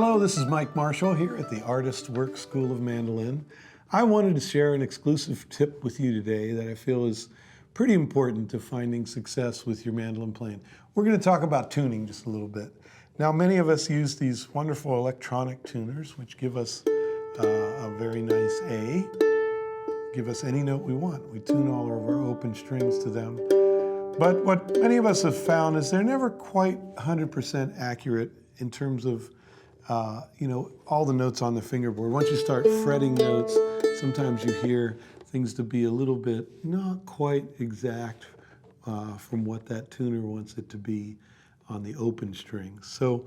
Hello, this is Mike Marshall here at the ArtistWorks School of Mandolin. I wanted to share an exclusive tip with you today that I feel is pretty important to finding success with your mandolin playing. We're going to talk about tuning just a little bit. Now, many of us use these wonderful electronic tuners, which give us a very nice A, give us any note we want. We tune all of our open strings to them. But what many of us have found is they're never quite 100% accurate in terms of all the notes on the fingerboard. Once you start fretting notes, sometimes you hear things to be a little bit not quite exact from what that tuner wants it to be on the open strings. So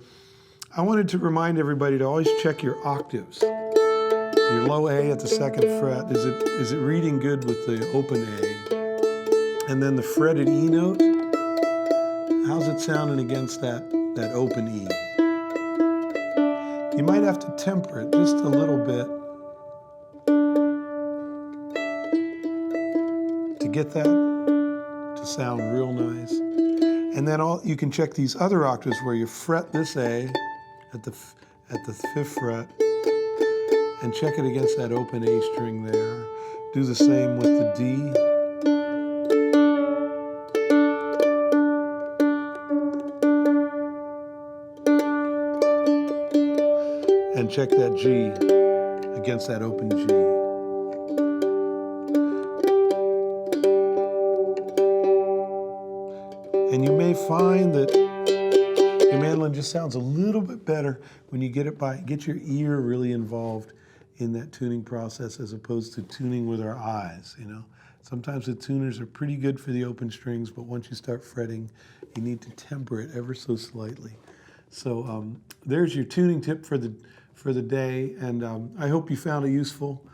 I wanted to remind everybody to always check your octaves. Your low A at the second fret, is it reading good with the open A? And then the fretted E note, how's it sounding against that open E? You might have to temper it just a little bit to get that to sound real nice. And then you can check these other octaves where you fret this A at the 5th fret and check it against that open A string there. Do the same with the D. And check that G against that open G. And you may find that your mandolin just sounds a little bit better when you get your ear really involved in that tuning process as opposed to tuning with our eyes, Sometimes the tuners are pretty good for the open strings, but once you start fretting, you need to temper it ever so slightly. So there's your tuning tip for the day, and I hope you found it useful.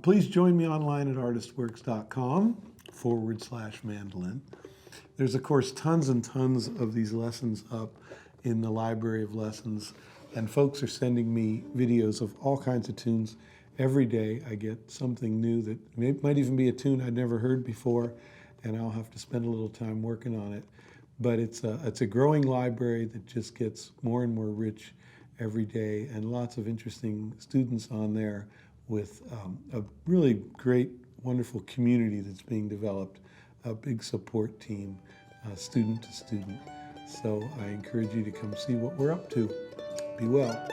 Please join me online at artistworks.com/mandolin. There's, of course, tons and tons of these lessons up in the library of lessons, and folks are sending me videos of all kinds of tunes. Every day I get something new that might even be a tune I'd never heard before, and I'll have to spend a little time working on it. But it's a growing library that just gets more and more rich every day, and lots of interesting students on there with a really great, wonderful community that's being developed, a big support team, student to student. So I encourage you to come see what we're up to. Be well.